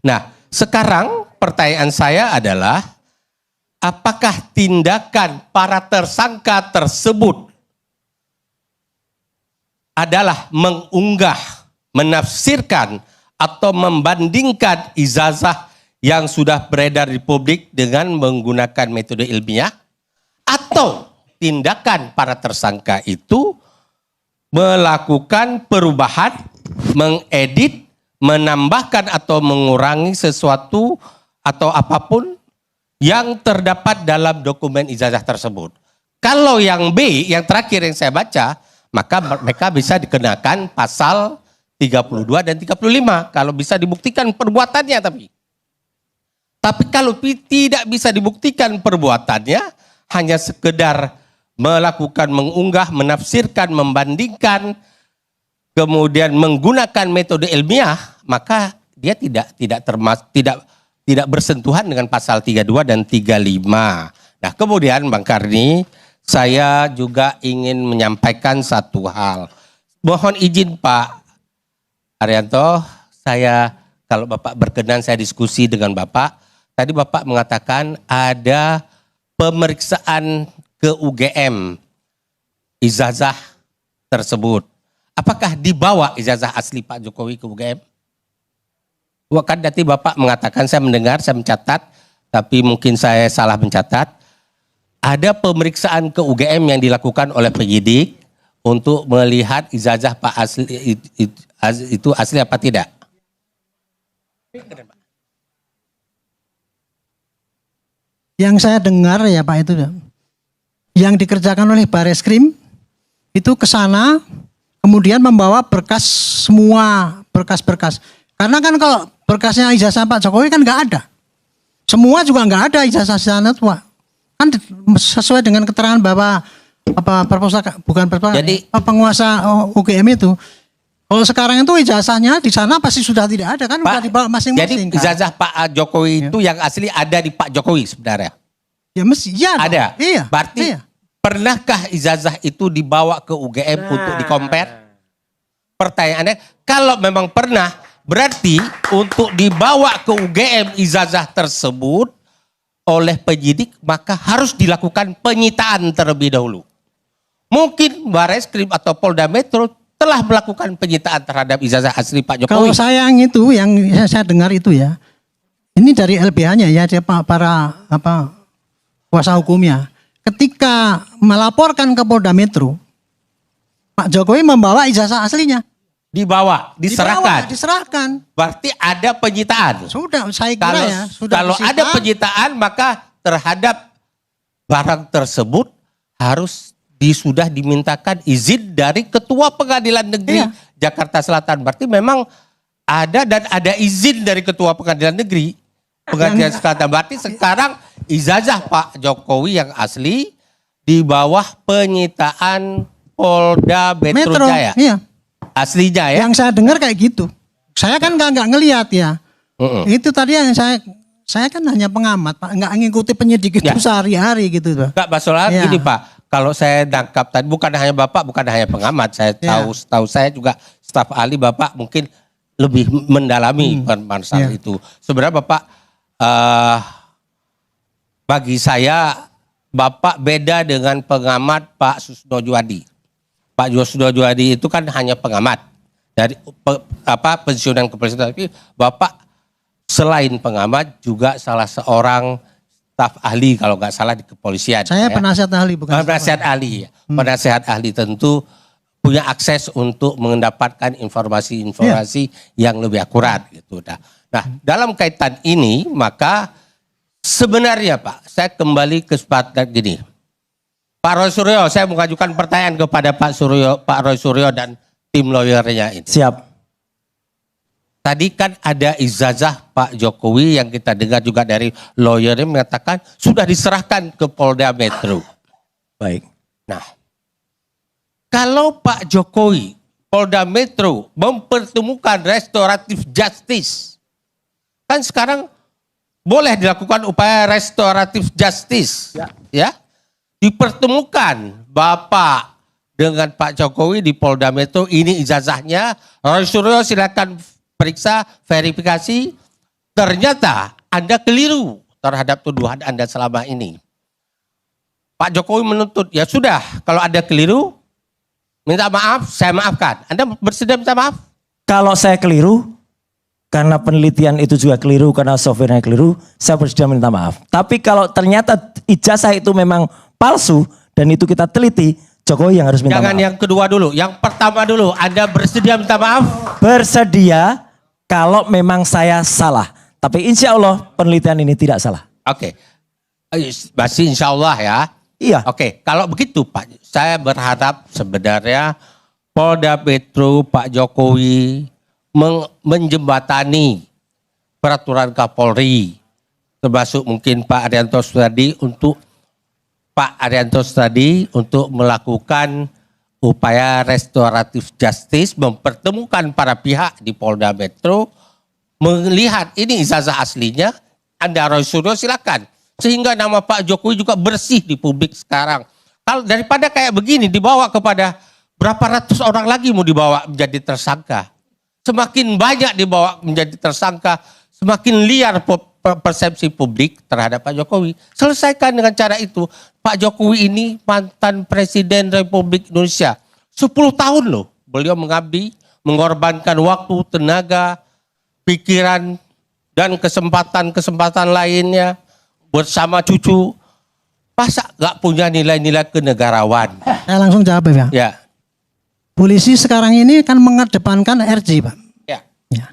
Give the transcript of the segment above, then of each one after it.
Nah, sekarang pertanyaan saya adalah, apakah tindakan para tersangka tersebut adalah mengunggah, menafsirkan, atau membandingkan ijazah yang sudah beredar di publik dengan menggunakan metode ilmiah, atau tindakan para tersangka itu melakukan perubahan, mengedit, menambahkan atau mengurangi sesuatu atau apapun yang terdapat dalam dokumen ijazah tersebut. Kalau yang B, yang terakhir yang saya baca, maka mereka bisa dikenakan pasal 32 dan 35 kalau bisa dibuktikan perbuatannya. Tapi kalau tidak bisa dibuktikan perbuatannya, hanya sekedar melakukan mengunggah, menafsirkan, membandingkan, kemudian menggunakan metode ilmiah, maka dia tidak bersentuhan dengan pasal 32 dan 35. Nah, kemudian Bang Karni, saya juga ingin menyampaikan satu hal. Mohon izin Pak Arianto, saya kalau Bapak berkenan saya diskusi dengan Bapak. Tadi Bapak mengatakan ada pemeriksaan ke UGM ijazah tersebut. Apakah dibawa ijazah asli Pak Jokowi ke UGM? Kan nanti Bapak mengatakan, saya mendengar, saya mencatat, tapi mungkin saya salah mencatat. Ada pemeriksaan ke UGM yang dilakukan oleh penyidik untuk melihat ijazah Pak asli itu asli apa tidak? Yang saya dengar ya Pak itu, yang dikerjakan oleh Bareskrim itu ke sana, kemudian membawa berkas, semua berkas-berkas. Karena kan kalau berkasnya ijazah Pak Jokowi kan nggak ada. Semua juga nggak ada ijazah sana tuh Pak. Kan sesuai dengan keterangan Bapak penguasa UGM itu. Kalau sekarang itu ijazahnya di sana pasti sudah tidak ada kan, Pak, sudah dibawa masing-masing. Jadi ijazah Pak Jokowi itu yang asli ada di Pak Jokowi sebenarnya? Ya mesti ya. Ada. Iya. Berarti pernahkah ijazah itu dibawa ke UGM untuk dikompar? Pertanyaannya, kalau memang pernah, berarti untuk dibawa ke UGM ijazah tersebut oleh penyidik, maka harus dilakukan penyitaan terlebih dahulu. Mungkin Bareskrim atau Polda Metro telah melakukan penyitaan terhadap ijazah asli Pak Jokowi. Kalau saya yang saya dengar itu ya, ini dari LBH-nya ya, para kuasa hukumnya. Ketika melaporkan ke Polda Metro, Pak Jokowi membawa ijazah aslinya. Diserahkan. Berarti ada penyitaan. Sudah, saya kira ya. Kalau ada penyitaan, maka terhadap barang tersebut harus sudah dimintakan izin dari Ketua Pengadilan Negeri Jakarta Selatan. Berarti memang ada izin dari Ketua Pengadilan Negeri Pengadilan Selatan. Berarti sekarang ijazah Pak Jokowi yang asli di bawah penyitaan Polda Metro Jaya. Iya. Aslinya ya. Yang saya dengar kayak gitu. Saya kan nggak ngelihat ya. Itu tadi yang saya kan hanya pengamat Pak, nggak ngikuti penyidik itu sehari-hari gitu Pak. Enggak, Pak Solar, gini Pak. Kalau saya tangkap tadi, bukan hanya Bapak, bukan hanya pengamat, saya tahu saya juga staf ahli, Bapak mungkin lebih mendalami masalah itu. Sebenarnya Bapak, bagi saya Bapak beda dengan pengamat Pak Susno Juwadi. Pak Susno Juwadi itu kan hanya pengamat dari pensiunan kepresidenan, tapi Bapak selain pengamat juga salah seorang staf ahli kalau nggak salah di kepolisian. Saya penasihat ahli bukan. Penasihat ahli. Penasihat ahli tentu punya akses untuk mendapatkan informasi-informasi yang lebih akurat gitu. Nah, dalam kaitan ini maka sebenarnya Pak, saya kembali ke sepakat gini. Pak Roy Suryo, saya mengajukan pertanyaan kepada Pak Roy Suryo dan tim lawyernya ini. Siap. Tadi kan ada ijazah Pak Jokowi yang kita dengar juga dari lawyernya mengatakan sudah diserahkan ke Polda Metro. Baik. Nah, kalau Pak Jokowi, Polda Metro mempertemukan restoratif justice, kan sekarang boleh dilakukan upaya restoratif justice, ya, dipertemukan Bapak dengan Pak Jokowi di Polda Metro, ini ijazahnya, Roy Suryo silakan periksa, verifikasi, ternyata Anda keliru terhadap tuduhan Anda selama ini. Pak Jokowi menuntut, ya sudah, kalau ada keliru, minta maaf, saya maafkan. Anda bersedia minta maaf? Kalau saya keliru, karena penelitian itu juga keliru, karena softwarenya keliru, saya bersedia minta maaf. Tapi kalau ternyata ijazah itu memang palsu, dan itu kita teliti, Jokowi yang harus minta Jangan maaf. yang kedua dulu, yang pertama dulu. Anda bersedia minta maaf? Bersedia kalau memang saya salah. Tapi insya Allah penelitian ini tidak salah. Oke, masih insya Allah ya. Iya. Oke, kalau begitu Pak, saya berharap sebenarnya Polda Metro Pak Jokowi menjembatani peraturan Kapolri, termasuk mungkin Pak Arianto tadi untuk melakukan upaya restoratif justice, mempertemukan para pihak di Polda Metro, melihat ini ijazah aslinya, Anda Roy-Suryo silakan. Sehingga nama Pak Jokowi juga bersih di publik sekarang. Kalau daripada kayak begini dibawa kepada berapa ratus orang lagi mau dibawa menjadi tersangka. Semakin banyak dibawa menjadi tersangka, semakin liar persepsi publik terhadap Pak Jokowi. Selesaikan dengan cara itu. Pak Jokowi ini mantan Presiden Republik Indonesia. 10 tahun loh beliau mengabdi, mengorbankan waktu, tenaga, pikiran, dan kesempatan-kesempatan lainnya bersama cucu. Masa gak punya nilai-nilai kenegarawan? Saya langsung jawab ya. Ya, Polisi sekarang ini kan mengedepankan RJ, Pak. ya. Ya.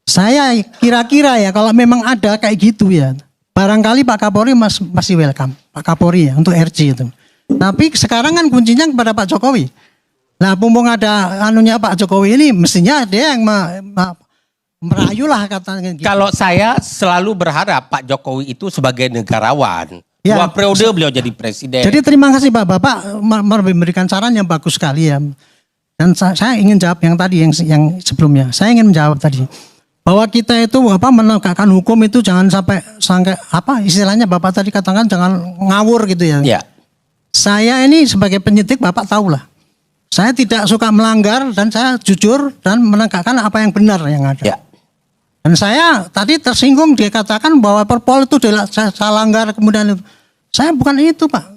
Saya kira-kira ya kalau memang ada kayak gitu ya, barangkali Pak Kapolri masih welcome, Pak Kapolri ya untuk RJ itu. Tapi sekarang kan kuncinya kepada Pak Jokowi. Nah, mumpung ada anunya Pak Jokowi ini, mestinya dia yang merayu lah katanya gitu. Kalau saya selalu berharap Pak Jokowi itu sebagai negarawan. Ya. 2 periode beliau jadi presiden. Jadi terima kasih Pak, Bapak memberikan saran yang bagus sekali ya. Dan saya ingin jawab yang tadi yang sebelumnya. Saya ingin menjawab tadi bahwa kita itu menegakkan hukum itu jangan sampai istilahnya Bapak tadi katakan jangan ngawur gitu ya. Ya. Saya ini sebagai penyidik Bapak tahulah. Saya tidak suka melanggar dan saya jujur dan menegakkan apa yang benar yang ada. Ya. Dan saya tadi tersinggung dia katakan bahwa Perpol itu saya langgar kemudian saya bukan itu Pak.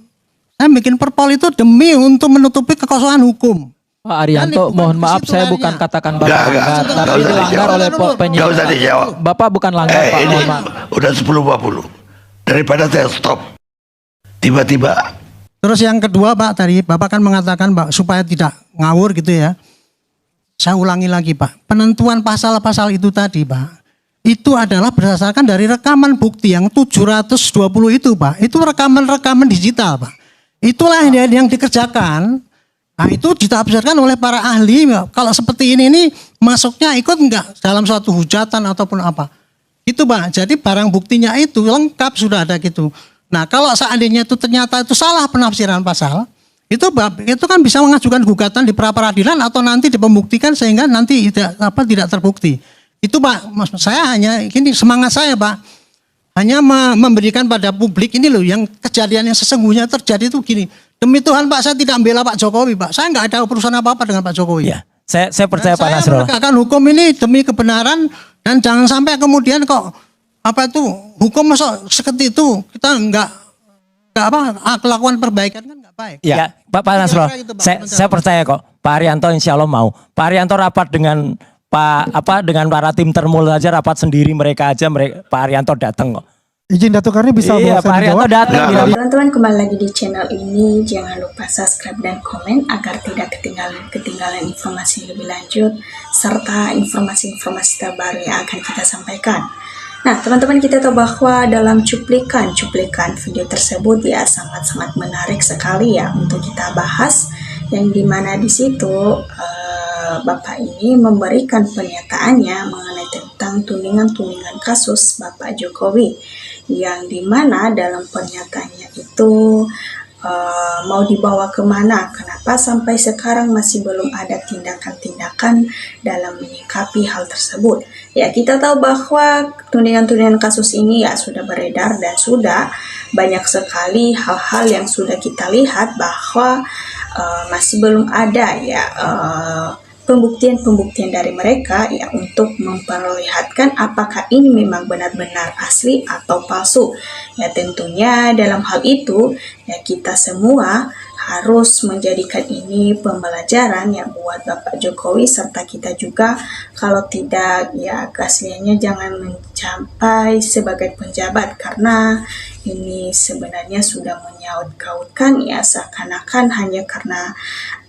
Saya bikin Perpol itu demi untuk menutupi kekosongan hukum. Pak Arianto, mohon maaf saya bukan katakan Bapak langgar, tapi dilanggar oleh penyidik. Gak usah dijawab. Bapak bukan langgar Pak, Ini mohon maaf. udah 10.50. Daripada saya stop. Tiba-tiba. Terus yang kedua Pak tadi Bapak kan mengatakan Pak supaya tidak ngawur gitu ya. Saya ulangi lagi Pak, penentuan pasal-pasal itu tadi Pak, itu adalah berdasarkan dari rekaman bukti yang 720 itu Pak. Itu rekaman-rekaman digital Pak. Itulah yang dikerjakan. Nah itu ditafsirkan oleh para ahli. Kalau seperti ini masuknya ikut enggak dalam suatu hujatan ataupun apa. Itu Pak, jadi barang buktinya itu lengkap sudah ada gitu. Nah kalau seandainya itu ternyata itu salah penafsiran pasal, itu kan bisa mengajukan gugatan di pra peradilan atau nanti dipembuktikan sehingga nanti tidak terbukti. Itu Pak, saya hanya ini semangat saya Pak, hanya memberikan pada publik ini loh yang kejadian yang sesungguhnya terjadi itu gini. Demi Tuhan Pak, saya tidak membela Pak Jokowi Pak, saya nggak ada urusan apa-apa dengan Pak Jokowi. Ya, saya percaya Pak Saya Nasrullah. menegakkan hukum ini demi kebenaran dan jangan sampai kemudian kok hukum masuk seperti itu kita nggak lakukan perbaikan kan nggak baik. Ya, Pak Nasrullah, Kira-kira gitu, Pak, saya percaya kok Pak Arianto insya Allah mau. Pak Arianto rapat dengan dengan para tim termul saja, rapat sendiri mereka aja, Pak Arianto datang kok. Izin Dato Karni bisa Iya, Pak Arianto datang. Teman-teman kembali lagi di channel ini, jangan lupa subscribe dan komen agar tidak ketinggalan informasi lebih lanjut serta informasi-informasi terbaru yang akan kita sampaikan. Nah, teman-teman kita tahu bahwa dalam cuplikan video tersebut ya sangat-sangat menarik sekali ya untuk kita bahas, yang dimana di situ Bapak ini memberikan pernyataannya mengenai tentang tudingan-tudingan kasus Bapak Jokowi, yang dimana dalam pernyataannya itu mau dibawa kemana, kenapa sampai sekarang masih belum ada tindakan-tindakan dalam menyikapi hal tersebut. Ya, kita tahu bahwa tudingan-tudingan kasus ini ya sudah beredar dan sudah banyak sekali hal-hal yang sudah kita lihat bahwa masih belum ada ya pembuktian-pembuktian dari mereka ya untuk memperlihatkan apakah ini memang benar-benar asli atau palsu. Ya tentunya dalam hal itu ya kita semua harus menjadikan ini pembelajaran ya buat Bapak Jokowi serta kita juga, kalau tidak ya keasliannya jangan mencapai sebagai penjabat, karena ini sebenarnya sudah menyaut-kautkan ya seakan-akan hanya karena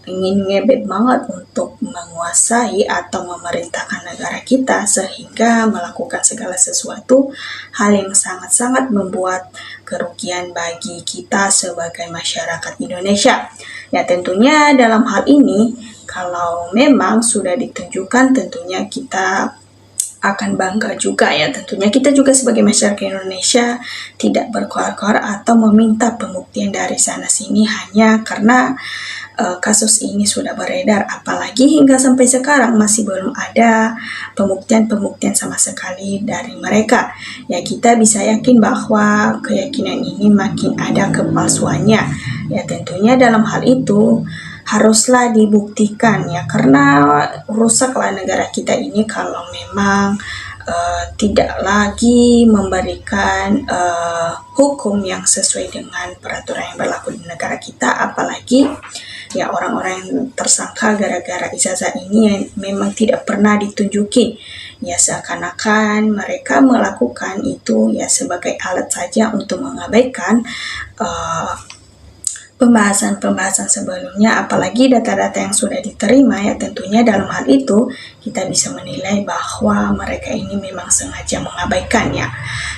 ingin ngebet banget untuk menguasai atau memerintahkan negara kita sehingga melakukan segala sesuatu, hal yang sangat-sangat membuat kerugian bagi kita sebagai masyarakat Indonesia. Ya tentunya dalam hal ini kalau memang sudah ditunjukkan tentunya kita akan bangga juga ya. Tentunya kita juga sebagai masyarakat Indonesia tidak berkoar-koar atau meminta pembuktian dari sana sini hanya karena kasus ini sudah beredar, apalagi hingga sampai sekarang masih belum ada pembuktian-pembuktian sama sekali dari mereka. Ya kita bisa yakin bahwa keyakinan ini makin ada kepalsuannya. Ya tentunya dalam hal itu haruslah dibuktikan ya, karena rusaklah negara kita ini kalau memang tidak lagi memberikan hukum yang sesuai dengan peraturan yang berlaku di negara kita, apalagi ya orang-orang yang tersangka gara-gara ijazah ini yang memang tidak pernah ditunjuki, ya seakan-akan mereka melakukan itu ya sebagai alat saja untuk mengabaikan pembahasan-pembahasan sebelumnya, apalagi data-data yang sudah diterima. Ya tentunya dalam hal itu kita bisa menilai bahwa mereka ini memang sengaja mengabaikannya.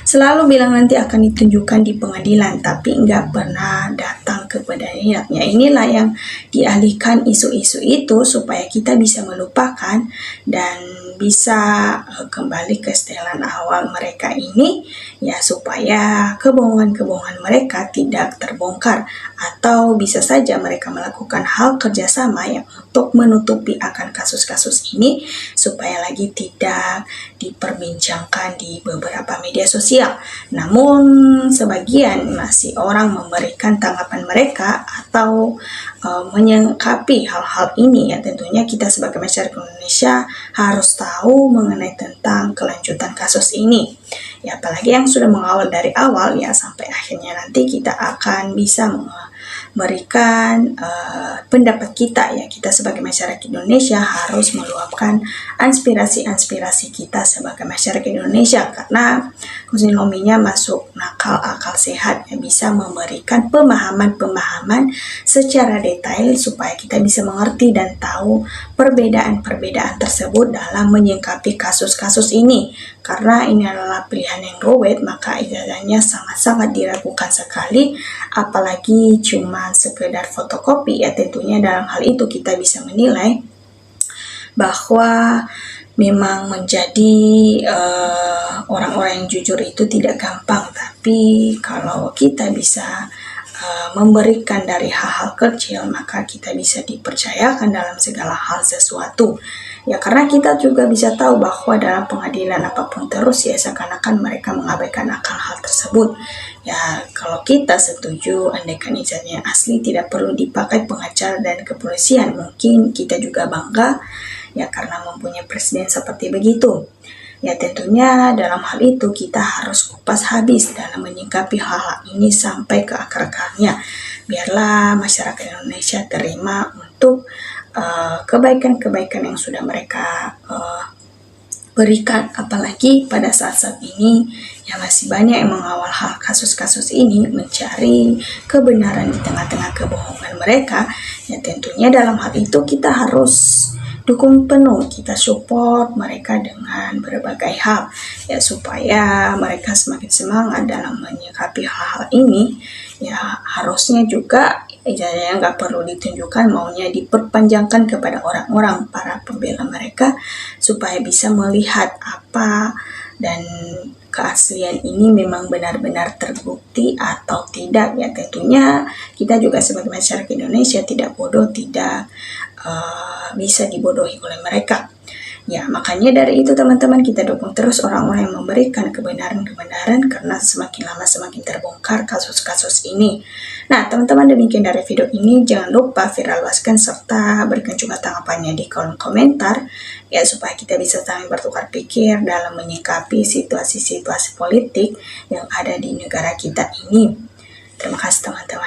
Selalu bilang nanti akan ditunjukkan di pengadilan, tapi nggak pernah datang ke pengadilannya. Inilah yang dialihkan isu-isu itu supaya kita bisa melupakan dan bisa kembali ke setelan awal mereka ini, ya supaya kebohongan-kebohongan mereka tidak terbongkar, atau bisa saja mereka melakukan hal kerjasama yang untuk menutupi akan kasus-kasus ini supaya lagi tidak diperbincangkan di beberapa media sosial. Namun sebagian masih orang memberikan tanggapan mereka atau menyikapi hal-hal ini. Ya tentunya kita sebagai masyarakat Indonesia harus tahu mengenai tentang kelanjutan kasus ini. Ya apalagi yang sudah mengawal dari awal ya sampai akhirnya nanti kita akan bisa memberikan pendapat kita ya. Kita sebagai masyarakat Indonesia harus meluapkan aspirasi-aspirasi kita sebagai masyarakat Indonesia, karena ekonominya masuk nakal akal sehat ya, bisa memberikan pemahaman-pemahaman secara detail supaya kita bisa mengerti dan tahu perbedaan-perbedaan tersebut dalam menyikapi kasus-kasus ini. Karena ini adalah pilihan yang rumit, maka ijazahnya sangat-sangat diragukan sekali, apalagi cuma sekedar fotokopi. Ya tentunya dalam hal itu kita bisa menilai bahwa memang menjadi orang-orang yang jujur itu tidak gampang, tapi kalau kita bisa memberikan dari hal-hal kecil, maka kita bisa dipercayakan dalam segala hal sesuatu. Ya karena kita juga bisa tahu bahwa dalam pengadilan apapun terus ya seakan-akan mereka mengabaikan akal hal tersebut. Ya kalau kita setuju andaikan ijazahnya asli tidak perlu dipakai pengacara dan kepolisian, mungkin kita juga bangga ya karena mempunyai presiden seperti begitu. Ya tentunya dalam hal itu kita harus kupas habis dalam menyikapi hal ini sampai ke akar-akarnya. Biarlah masyarakat Indonesia terima untuk kebaikan-kebaikan yang sudah mereka berikan, apalagi pada saat-saat ini ya masih banyak yang mengawal hal kasus-kasus ini, mencari kebenaran di tengah-tengah kebohongan mereka. Ya tentunya dalam hal itu kita harus dukung penuh, kita support mereka dengan berbagai hal ya supaya mereka semakin semangat dalam menyikapi hal-hal ini. Ya harusnya juga ijazahnya nggak perlu ditunjukkan, maunya diperpanjangkan kepada orang-orang para pembela mereka supaya bisa melihat apa dan keaslian ini memang benar-benar terbukti atau tidak. Ya tentunya kita juga sebagai masyarakat Indonesia tidak bodoh, tidak bisa dibodohi oleh mereka. Ya, makanya dari itu teman-teman, kita dukung terus orang-orang yang memberikan kebenaran-kebenaran, karena semakin lama semakin terbongkar kasus-kasus ini. Nah, teman-teman, demikian dari video ini. Jangan lupa viralkan serta berikan juga tanggapannya di kolom komentar ya, supaya kita bisa saling bertukar pikir dalam menyikapi situasi-situasi politik yang ada di negara kita ini. Terima kasih teman-teman.